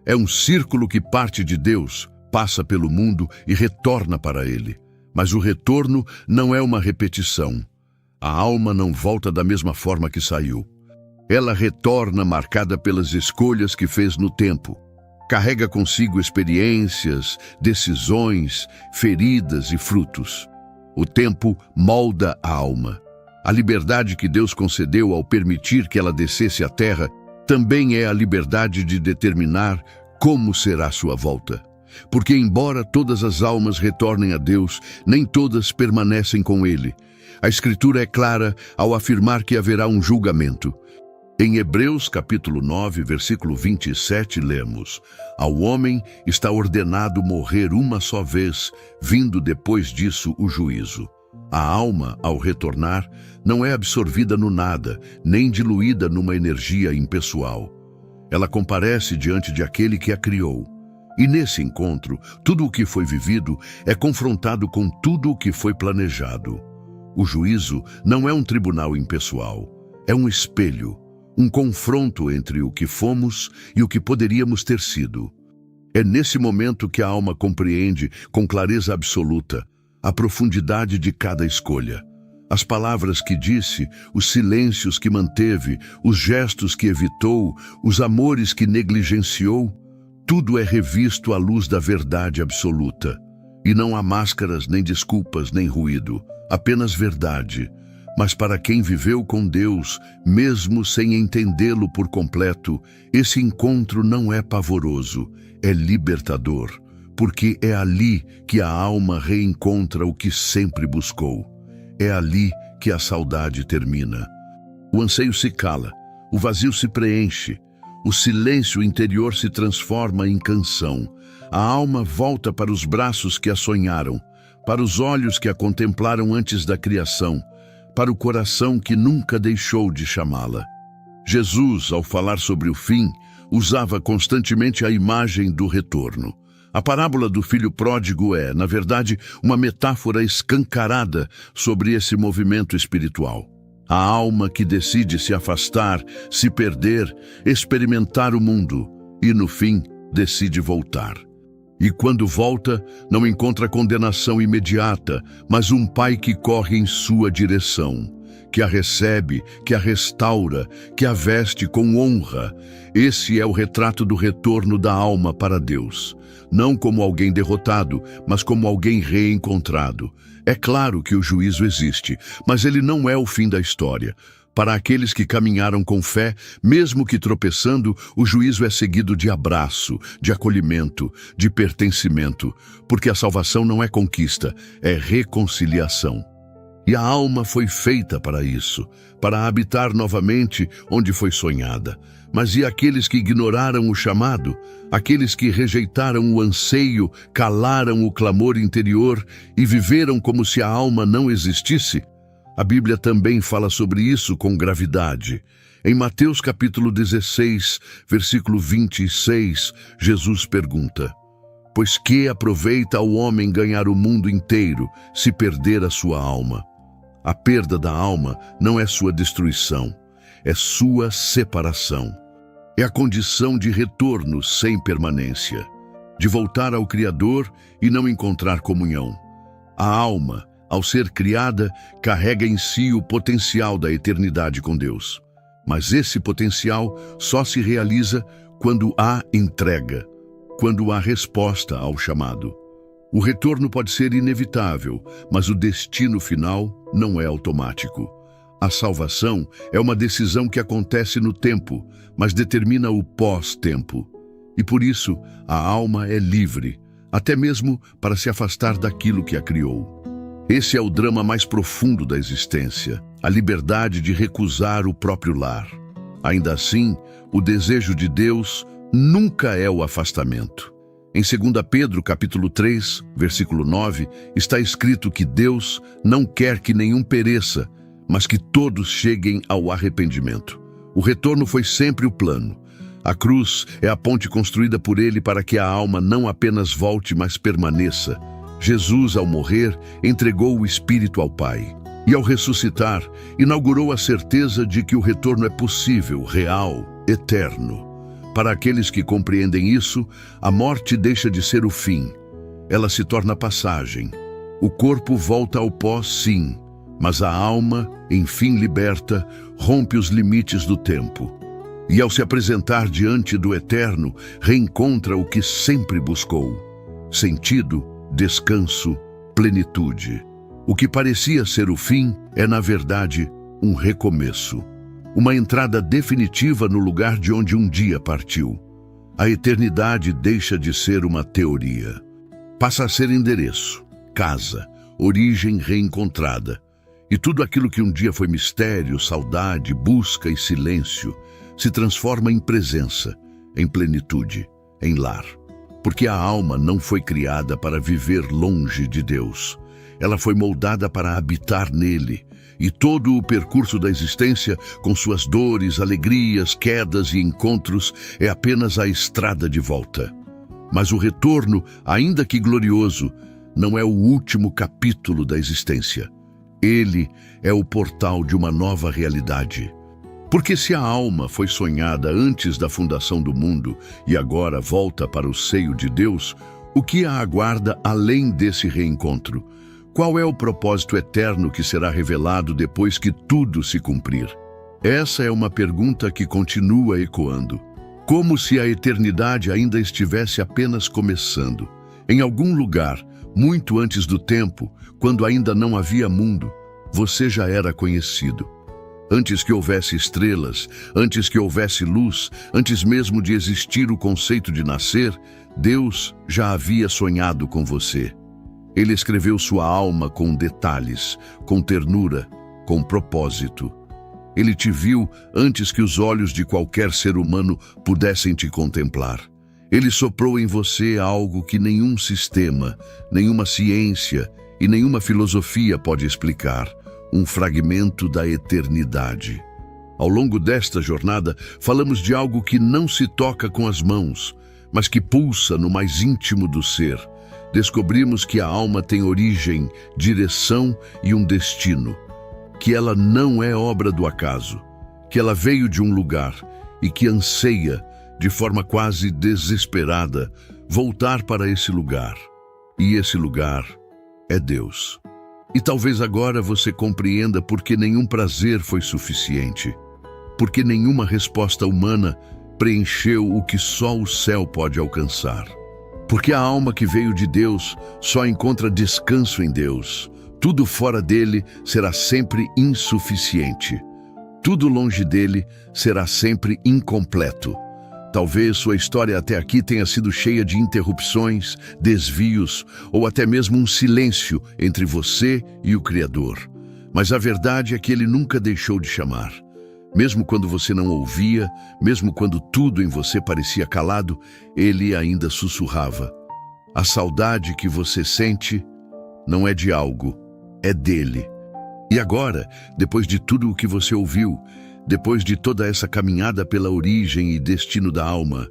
É um círculo que parte de Deus, passa pelo mundo e retorna para ele. Mas o retorno não é uma repetição. A alma não volta da mesma forma que saiu. Ela retorna marcada pelas escolhas que fez no tempo. Carrega consigo experiências, decisões, feridas e frutos. O tempo molda a alma. A liberdade que Deus concedeu ao permitir que ela descesse à terra também é a liberdade de determinar como será sua volta. Porque embora todas as almas retornem a Deus, nem todas permanecem com Ele. A Escritura é clara ao afirmar que haverá um julgamento. Em Hebreus capítulo 9, versículo 27, lemos: "Ao homem está ordenado morrer uma só vez, vindo depois disso o juízo." A alma, ao retornar, não é absorvida no nada, nem diluída numa energia impessoal. Ela comparece diante de aquele que a criou. E nesse encontro, tudo o que foi vivido é confrontado com tudo o que foi planejado. O juízo não é um tribunal impessoal, é um espelho, um confronto entre o que fomos e o que poderíamos ter sido. É nesse momento que a alma compreende com clareza absoluta a profundidade de cada escolha. As palavras que disse, os silêncios que manteve, os gestos que evitou, os amores que negligenciou, tudo é revisto à luz da verdade absoluta. E não há máscaras, nem desculpas, nem ruído, apenas verdade. Mas para quem viveu com Deus, mesmo sem entendê-lo por completo, esse encontro não é pavoroso, é libertador, porque é ali que a alma reencontra o que sempre buscou. É ali que a saudade termina. O anseio se cala, o vazio se preenche, o silêncio interior se transforma em canção. A alma volta para os braços que a sonharam, para os olhos que a contemplaram antes da criação, para o coração que nunca deixou de chamá-la. Jesus, ao falar sobre o fim, usava constantemente a imagem do retorno. A parábola do filho pródigo é, na verdade, uma metáfora escancarada sobre esse movimento espiritual. A alma que decide se afastar, se perder, experimentar o mundo e, no fim, decide voltar. E quando volta, não encontra condenação imediata, mas um pai que corre em sua direção, que a recebe, que a restaura, que a veste com honra. Esse é o retrato do retorno da alma para Deus. Não como alguém derrotado, mas como alguém reencontrado. É claro que o juízo existe, mas ele não é o fim da história. Para aqueles que caminharam com fé, mesmo que tropeçando, o juízo é seguido de abraço, de acolhimento, de pertencimento, porque a salvação não é conquista, é reconciliação. E a alma foi feita para isso, para habitar novamente onde foi sonhada. Mas e aqueles que ignoraram o chamado? Aqueles que rejeitaram o anseio, calaram o clamor interior e viveram como se a alma não existisse? A Bíblia também fala sobre isso com gravidade. Em Mateus capítulo 16, versículo 26, Jesus pergunta: "Pois que aproveita ao homem ganhar o mundo inteiro, se perder a sua alma?" A perda da alma não é sua destruição, é sua separação. É a condição de retorno sem permanência, de voltar ao Criador e não encontrar comunhão. A alma, ao ser criada, carrega em si o potencial da eternidade com Deus. Mas esse potencial só se realiza quando há entrega, quando há resposta ao chamado. O retorno pode ser inevitável, mas o destino final não é automático. A salvação é uma decisão que acontece no tempo, mas determina o pós-tempo. E por isso, a alma é livre, até mesmo para se afastar daquilo que a criou. Esse é o drama mais profundo da existência, a liberdade de recusar o próprio lar. Ainda assim, o desejo de Deus nunca é o afastamento. Em 2 Pedro, capítulo 3, versículo 9, está escrito que Deus não quer que nenhum pereça, mas que todos cheguem ao arrependimento. O retorno foi sempre o plano. A cruz é a ponte construída por ele para que a alma não apenas volte, mas permaneça. Jesus, ao morrer, entregou o Espírito ao Pai. E ao ressuscitar, inaugurou a certeza de que o retorno é possível, real, eterno. Para aqueles que compreendem isso, a morte deixa de ser o fim. Ela se torna passagem. O corpo volta ao pó, sim, mas a alma, enfim liberta, rompe os limites do tempo. E ao se apresentar diante do Eterno, reencontra o que sempre buscou: sentido, descanso, plenitude. O que parecia ser o fim é, na verdade, um recomeço. Uma entrada definitiva no lugar de onde um dia partiu. A eternidade deixa de ser uma teoria. Passa a ser endereço, casa, origem reencontrada. E tudo aquilo que um dia foi mistério, saudade, busca e silêncio se transforma em presença, em plenitude, em lar. Porque a alma não foi criada para viver longe de Deus. Ela foi moldada para habitar nele. E todo o percurso da existência, com suas dores, alegrias, quedas e encontros, é apenas a estrada de volta. Mas o retorno, ainda que glorioso, não é o último capítulo da existência. Ele é o portal de uma nova realidade. Porque se a alma foi sonhada antes da fundação do mundo e agora volta para o seio de Deus, o que a aguarda além desse reencontro? Qual é o propósito eterno que será revelado depois que tudo se cumprir? Essa é uma pergunta que continua ecoando. Como se a eternidade ainda estivesse apenas começando. Em algum lugar, muito antes do tempo, quando ainda não havia mundo, você já era conhecido. Antes que houvesse estrelas, antes que houvesse luz, antes mesmo de existir o conceito de nascer, Deus já havia sonhado com você. Ele escreveu sua alma com detalhes, com ternura, com propósito. Ele te viu antes que os olhos de qualquer ser humano pudessem te contemplar. Ele soprou em você algo que nenhum sistema, nenhuma ciência e nenhuma filosofia pode explicar: um fragmento da eternidade. Ao longo desta jornada, falamos de algo que não se toca com as mãos, mas que pulsa no mais íntimo do ser. Descobrimos que a alma tem origem, direção e um destino, que ela não é obra do acaso, que ela veio de um lugar e que anseia, de forma quase desesperada, voltar para esse lugar. E esse lugar é Deus. E talvez agora você compreenda por que nenhum prazer foi suficiente, porque nenhuma resposta humana preencheu o que só o céu pode alcançar. Porque a alma que veio de Deus só encontra descanso em Deus. Tudo fora dele será sempre insuficiente. Tudo longe dele será sempre incompleto. Talvez sua história até aqui tenha sido cheia de interrupções, desvios ou até mesmo um silêncio entre você e o Criador. Mas a verdade é que ele nunca deixou de chamar. Mesmo quando você não ouvia, mesmo quando tudo em você parecia calado, ele ainda sussurrava. A saudade que você sente não é de algo, é dele. E agora, depois de tudo o que você ouviu, depois de toda essa caminhada pela origem e destino da alma,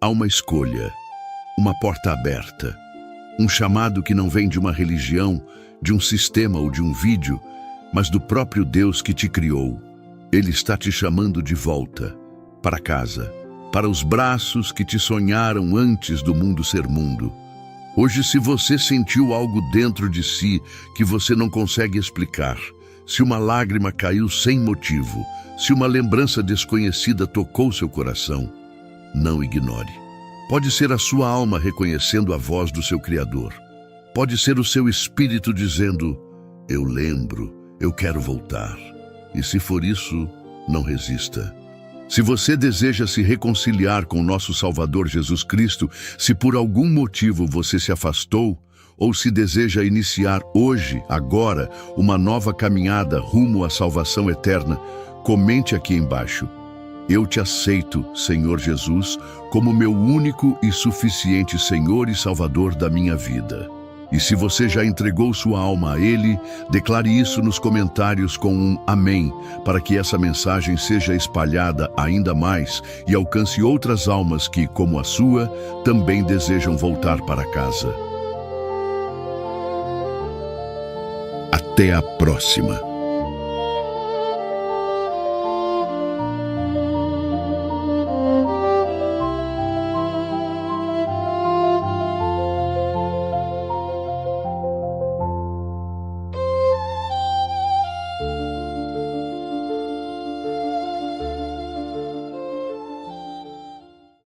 há uma escolha, uma porta aberta, um chamado que não vem de uma religião, de um sistema ou de um vídeo, mas do próprio Deus que te criou. Ele está te chamando de volta, para casa, para os braços que te sonharam antes do mundo ser mundo. Hoje, se você sentiu algo dentro de si que você não consegue explicar, Se uma lágrima caiu sem motivo, se uma lembrança desconhecida tocou seu coração, não ignore. Pode ser a sua alma reconhecendo a voz do seu Criador. Pode ser o seu espírito dizendo: eu lembro, eu quero voltar. E se for isso, não resista. Se você deseja se reconciliar com nosso Salvador Jesus Cristo, se por algum motivo você se afastou, ou se deseja iniciar hoje, agora, uma nova caminhada rumo à salvação eterna, comente aqui embaixo: eu te aceito, Senhor Jesus, como meu único e suficiente Senhor e Salvador da minha vida. E se você já entregou sua alma a Ele, declare isso nos comentários com um amém, para que essa mensagem seja espalhada ainda mais e alcance outras almas que, como a sua, também desejam voltar para casa. Até a próxima!